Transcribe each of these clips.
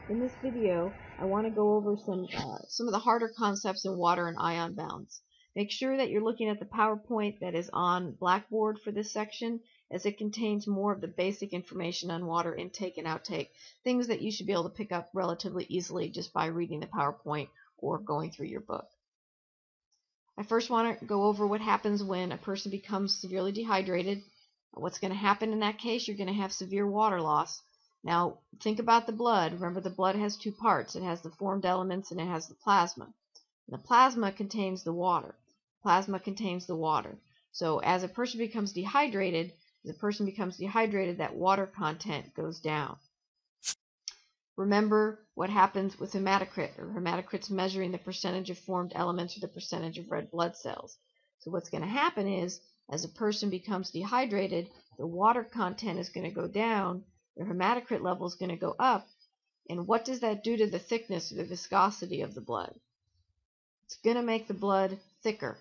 In this video, I want to go over some of the harder concepts in water and ion balance. Make sure that you're looking at the PowerPoint that is on Blackboard for this section, as it contains more of the basic information on water intake and outtake, things that you should be able to pick up relatively easily just by reading the PowerPoint or going through your book. I first want to go over what happens when a person becomes severely dehydrated. What's going to happen in that case? You're going to have severe water loss. Now, think about the blood. Remember, the blood has two parts. It has the formed elements and it has the plasma. And the plasma contains the water. Plasma contains the water. So as a person becomes dehydrated, that water content goes down. Remember what happens with hematocrit. Hematocrit's measuring the percentage of formed elements or the percentage of red blood cells. So what's going to happen is, as a person becomes dehydrated, the water content is going to go down, their hematocrit level is going to go up, and what does that do to the thickness or the viscosity of the blood? It's going to make the blood thicker.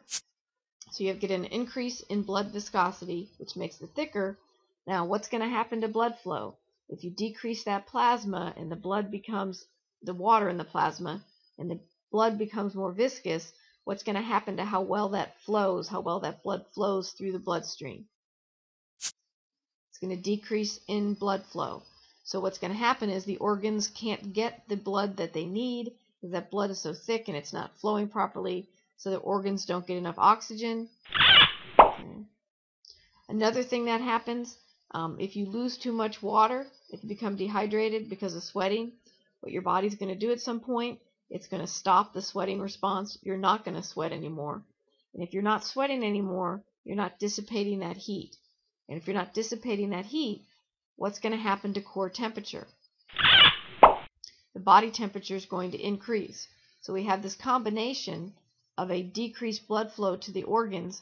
So you get an increase in blood viscosity, which makes it thicker. Now, what's going to happen to blood flow? If you decrease that plasma and the blood becomes the water in the plasma, and the blood becomes more viscous, what's going to happen to how well that flows, how well that blood flows through the bloodstream? It's going to decrease in blood flow. So what's going to happen is the organs can't get the blood that they need because that blood is so thick and it's not flowing properly, so the organs don't get enough oxygen. Okay. Another thing that happens, if you lose too much water, if you become dehydrated because of sweating, what your body's going to do at some point, it's going to stop the sweating response. You're not going to sweat anymore. And if you're not sweating anymore, you're not dissipating that heat. And if you're not dissipating that heat, what's going to happen to core temperature? The body temperature is going to increase. So we have this combination of a decreased blood flow to the organs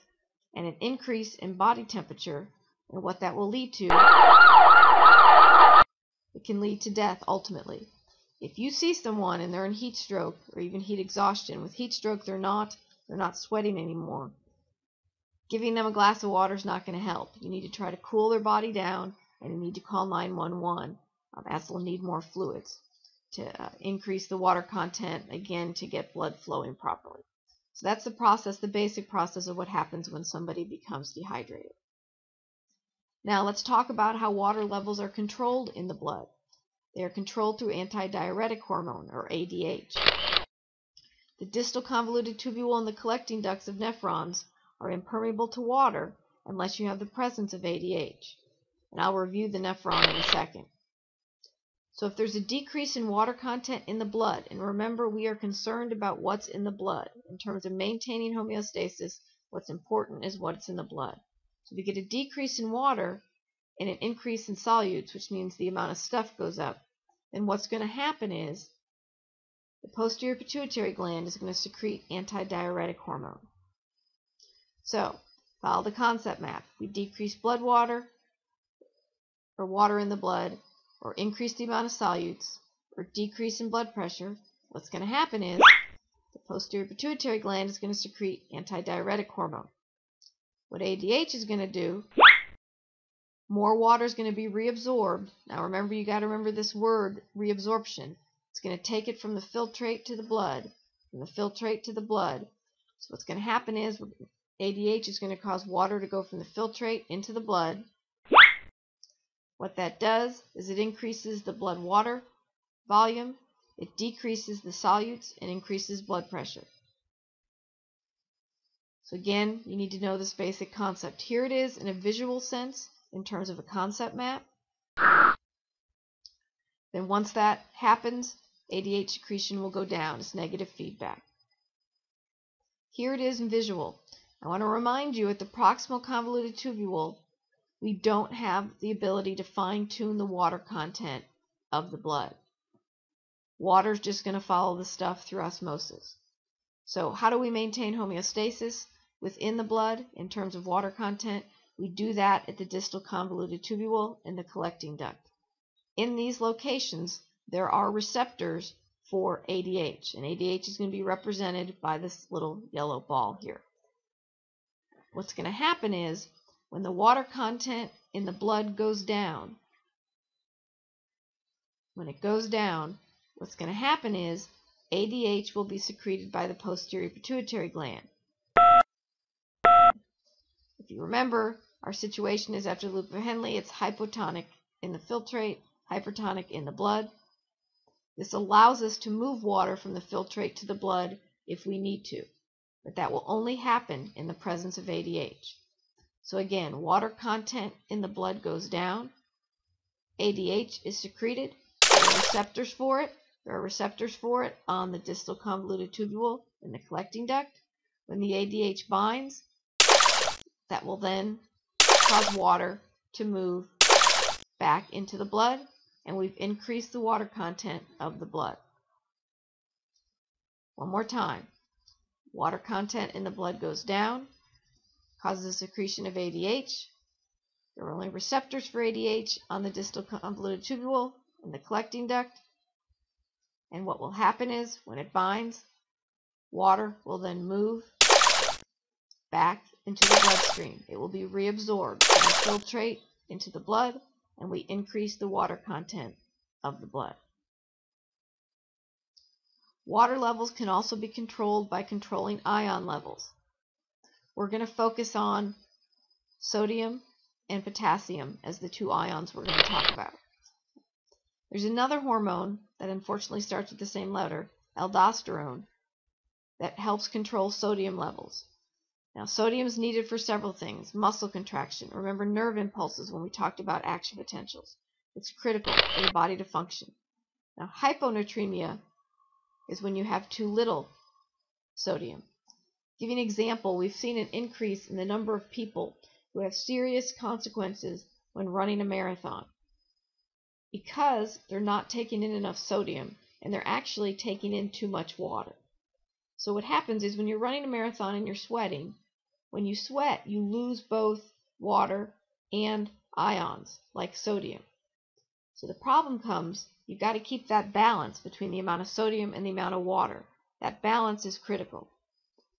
and an increase in body temperature, and what that will lead to, it can lead to death ultimately. If you see someone and they're in heat stroke or even heat exhaustion, with heat stroke they're not sweating anymore, giving them a glass of water is not going to help. You need to try to cool their body down, and you need to call 911, as they'll need more fluids to increase the water content, again, to get blood flowing properly. So that's the process, the basic process of what happens when somebody becomes dehydrated. Now let's talk about how water levels are controlled in the blood. They are controlled through antidiuretic hormone, or ADH. The distal convoluted tubule and the collecting ducts of nephrons are impermeable to water unless you have the presence of ADH. And I'll review the nephron in a second. So if there's a decrease in water content in the blood, and remember, we are concerned about what's in the blood. In terms of maintaining homeostasis, what's important is what's in the blood. So if you get a decrease in water and an increase in solutes, which means the amount of stuff goes up, then what's going to happen is the posterior pituitary gland is going to secrete antidiuretic hormone. So follow the concept map. We decrease blood water, or water in the blood, or increase the amount of solutes, or decrease in blood pressure. What's going to happen is the posterior pituitary gland is going to secrete antidiuretic hormone. What ADH is going to do, more water is going to be reabsorbed. Now remember, you got to remember this word, reabsorption. It's going to take it from the filtrate to the blood, from the filtrate to the blood. So what's going to happen is ADH is going to cause water to go from the filtrate into the blood. What that does is it increases the blood water volume, it decreases the solutes, and increases blood pressure. So again, you need to know this basic concept. Here it is in a visual sense, in terms of a concept map. Then once that happens, ADH secretion will go down. It's negative feedback. Here it is in visual. I want to remind you, at the proximal convoluted tubule, we don't have the ability to fine-tune the water content of the blood. Water's just going to follow the stuff through osmosis. So how do we maintain homeostasis within the blood in terms of water content? We do that at the distal convoluted tubule and the collecting duct. In these locations, there are receptors for ADH, and ADH is going to be represented by this little yellow ball here. What's going to happen is, when the water content in the blood goes down, what's going to happen is ADH will be secreted by the posterior pituitary gland. If you remember, our situation is after the loop of Henle, it's hypotonic in the filtrate, hypertonic in the blood. This allows us to move water from the filtrate to the blood if we need to, but that will only happen in the presence of ADH. So again, water content in the blood goes down, ADH is secreted, there are receptors for it. There are receptors for it on the distal convoluted tubule in the collecting duct. When the ADH binds, that will then cause water to move back into the blood, and we've increased the water content of the blood. One more time. Water content in the blood goes down, causes the secretion of ADH. There are only receptors for ADH on the distal convoluted tubule in the collecting duct. And what will happen is, when it binds, water will then move back into the bloodstream. It will be reabsorbed from the filtrate into the blood, and we increase the water content of the blood. Water levels can also be controlled by controlling ion levels. We're going to focus on sodium and potassium as the two ions we're going to talk about. There's another hormone that unfortunately starts with the same letter, aldosterone, that helps control sodium levels. Now, sodium is needed for several things. Muscle contraction. Remember nerve impulses when we talked about action potentials. It's critical for the body to function. Now, hyponatremia is when you have too little sodium. To give you an example, we've seen an increase in the number of people who have serious consequences when running a marathon, because they're not taking in enough sodium and they're actually taking in too much water. So what happens is, when you're running a marathon and you're sweating, when you sweat, you lose both water and ions like sodium. So the problem comes, you've got to keep that balance between the amount of sodium and the amount of water. That balance is critical.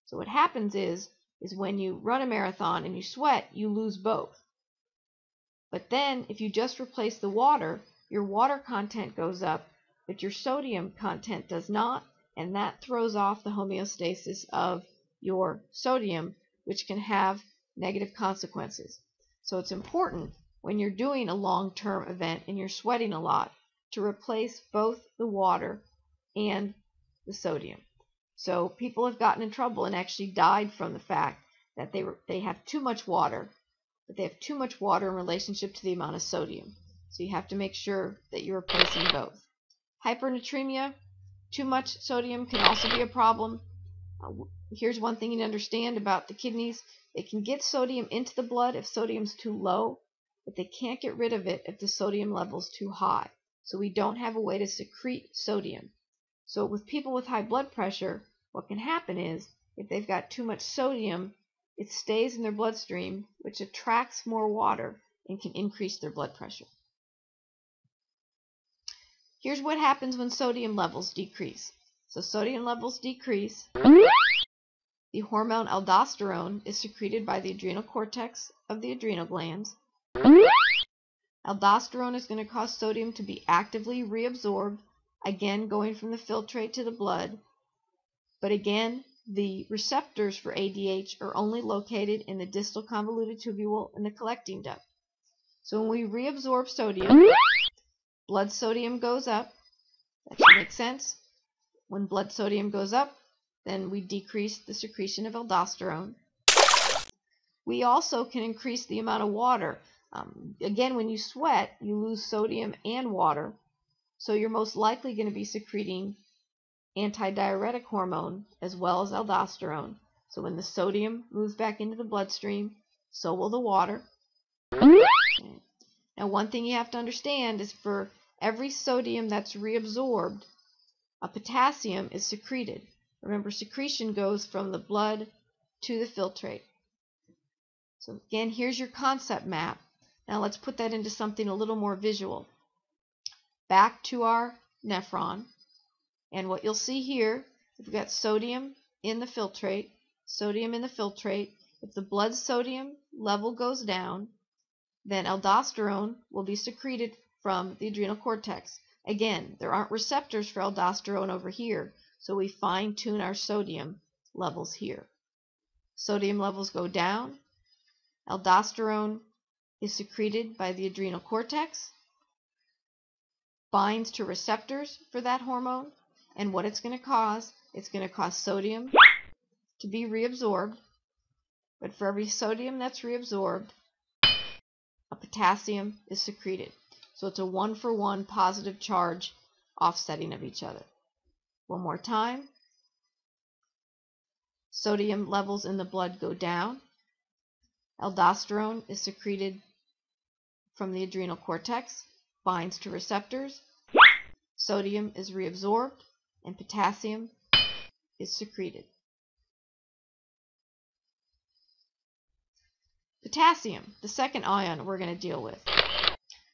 So what happens is when you run a marathon and you sweat, you lose both. But then if you just replace the water, your water content goes up, but your sodium content does not, and that throws off the homeostasis of your sodium, which can have negative consequences. So it's important when you're doing a long-term event and you're sweating a lot to replace both the water and the sodium. So people have gotten in trouble and actually died from the fact that they have too much water, but they have too much water in relationship to the amount of sodium. So you have to make sure that you're replacing both. Hypernatremia, too much sodium can also be a problem. Here's one thing you need to understand about the kidneys. They can get sodium into the blood if sodium's too low, but they can't get rid of it if the sodium level's too high. So we don't have a way to secrete sodium. So with people with high blood pressure, what can happen is, if they've got too much sodium, it stays in their bloodstream, which attracts more water and can increase their blood pressure. Here's what happens when sodium levels decrease. So sodium levels decrease. The hormone aldosterone is secreted by the adrenal cortex of the adrenal glands. Aldosterone is going to cause sodium to be actively reabsorbed, again going from the filtrate to the blood. But again, the receptors for ADH are only located in the distal convoluted tubule and the collecting duct. So when we reabsorb sodium, blood sodium goes up. That should make sense. When blood sodium goes up, then we decrease the secretion of aldosterone. We also can increase the amount of water. Again, when you sweat, you lose sodium and water, so you're most likely going to be secreting antidiuretic hormone as well as aldosterone. So when the sodium moves back into the bloodstream, so will the water. Okay. Now, one thing you have to understand is, for every sodium that's reabsorbed, a potassium is secreted. Remember, secretion goes from the blood to the filtrate. So again, here's your concept map. Now let's put that into something a little more visual. Back to our nephron. And what you'll see here, we've got sodium in the filtrate. Sodium in the filtrate. If the blood sodium level goes down, then aldosterone will be secreted from the adrenal cortex. Again, there aren't receptors for aldosterone over here, so we fine-tune our sodium levels here. Sodium levels go down. Aldosterone is secreted by the adrenal cortex, binds to receptors for that hormone, and what it's going to cause sodium to be reabsorbed, but for every sodium that's reabsorbed, a potassium is secreted. So it's a 1-for-1 positive charge offsetting of each other. One more time. Sodium levels in the blood go down. Aldosterone is secreted from the adrenal cortex, binds to receptors. Sodium is reabsorbed, and potassium is secreted. Potassium, the second ion we're going to deal with.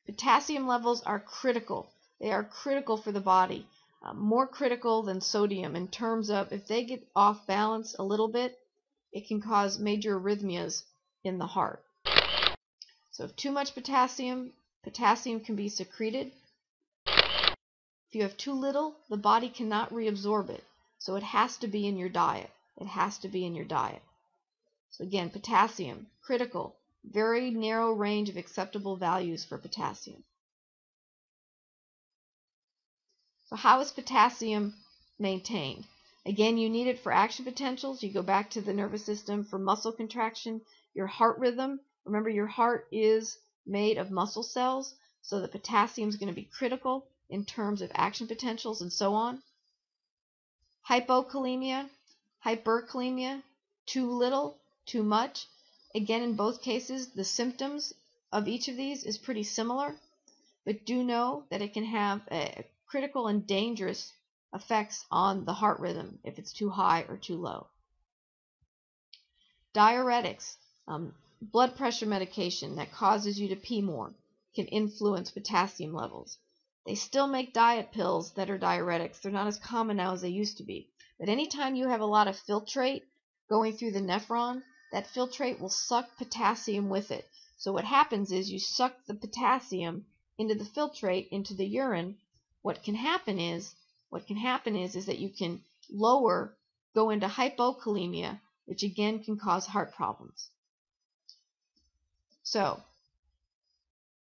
Potassium levels are critical. They are critical for the body, more critical than sodium in terms of if they get off balance a little bit, it can cause major arrhythmias in the heart. So if too much potassium can be secreted. If you have too little, the body cannot reabsorb it. So it has to be in your diet. It has to be in your diet. So again, potassium, critical. Very narrow range of acceptable values for potassium. So how is potassium maintained? Again, you need it for action potentials. You go back to the nervous system for muscle contraction, your heart rhythm. Remember, your heart is made of muscle cells, so the potassium is going to be critical in terms of action potentials and so on. Hypokalemia, hyperkalemia, too little, too much. Again, in both cases, the symptoms of each of these is pretty similar, but do know that it can have critical and dangerous effects on the heart rhythm if it's too high or too low. Diuretics, blood pressure medication that causes you to pee more, can influence potassium levels. They still make diet pills that are diuretics. They're not as common now as they used to be. But anytime you have a lot of filtrate going through the nephron, that filtrate will suck potassium with it. So what happens is you suck the potassium into the filtrate, into the urine. What can happen is that you can go into hypokalemia, which again can cause heart problems. So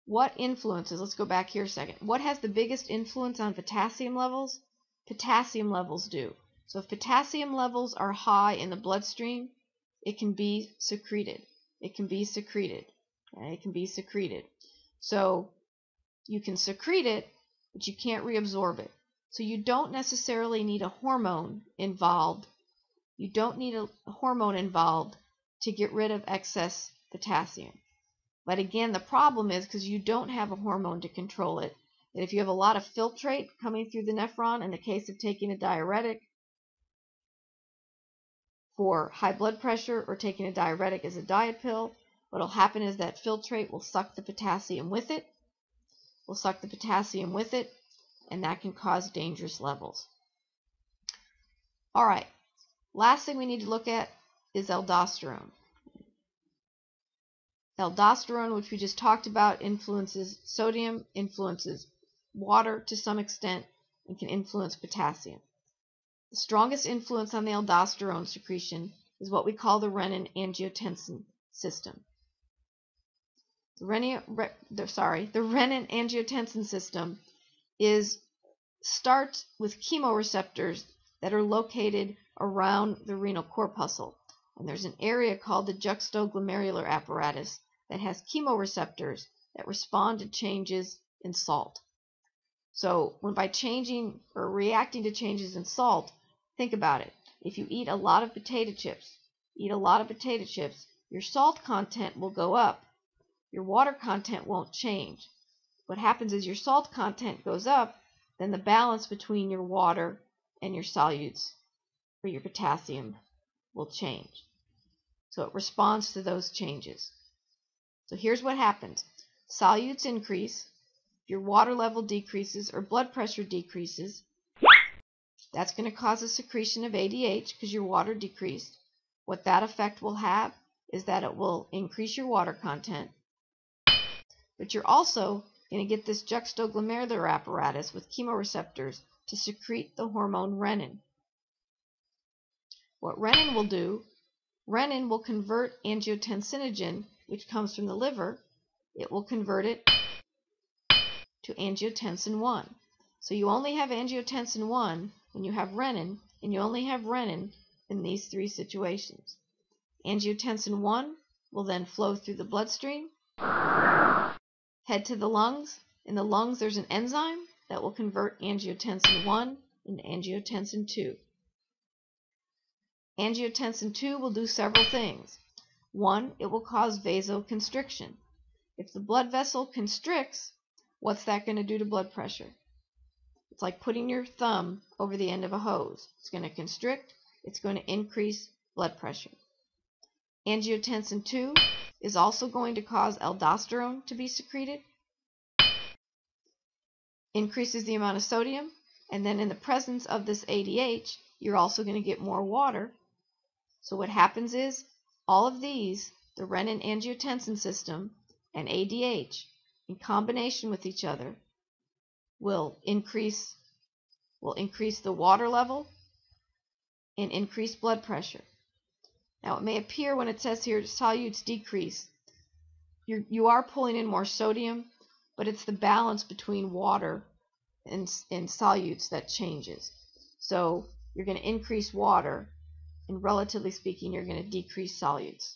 what influences, let's go back here a second. What has the biggest influence on potassium levels? Potassium levels do. So if potassium levels are high in the bloodstream, it can be secreted. It can be secreted. Okay? It can be secreted. So you can secrete it, but you can't reabsorb it. So you don't necessarily need a hormone involved. You don't need a hormone involved to get rid of excess potassium. But again, the problem is because you don't have a hormone to control it, that if you have a lot of filtrate coming through the nephron, in the case of taking a diuretic for high blood pressure or taking a diuretic as a diet pill, what will happen is that filtrate will suck the potassium with it, and that can cause dangerous levels. All right, last thing we need to look at is aldosterone. Aldosterone, which we just talked about, influences sodium, influences water to some extent, and can influence potassium. The strongest influence on the aldosterone secretion is what we call the renin-angiotensin system. The renin-angiotensin system starts with chemoreceptors that are located around the renal corpuscle. And there's an area called the juxtaglomerular apparatus that has chemoreceptors that respond to changes in salt. So when by changing or reacting to changes in salt, think about it. If you eat a lot of potato chips, your salt content will go up. Your water content won't change. What happens is your salt content goes up, then the balance between your water and your solutes, or your potassium, will change. So it responds to those changes. So here's what happens. Solutes increase, your water level decreases or blood pressure decreases. That's going to cause a secretion of ADH because your water decreased. What that effect will have is that it will increase your water content, but you're also going to get this juxtaglomerular apparatus with chemoreceptors to secrete the hormone renin. What renin will do, renin will convert angiotensinogen, which comes from the liver, it will convert it to angiotensin 1. So you only have angiotensin 1 when you have renin, and you only have renin in these three situations. Angiotensin 1 will then flow through the bloodstream, head to the lungs. In the lungs there's an enzyme that will convert angiotensin 1 into angiotensin 2. Angiotensin 2 will do several things. One, it will cause vasoconstriction. If the blood vessel constricts, what's that going to do to blood pressure? It's like putting your thumb over the end of a hose. It's going to constrict. It's going to increase blood pressure. Angiotensin 2 is also going to cause aldosterone to be secreted. Increases the amount of sodium. And then in the presence of this ADH, you're also going to get more water. So what happens is all of these, the renin-angiotensin system and ADH, in combination with each other, will increase the water level and increase blood pressure. Now it may appear when it says here solutes decrease, you are pulling in more sodium, but it's the balance between water and solutes that changes. So you're going to increase water, and relatively speaking, you're going to decrease solutes.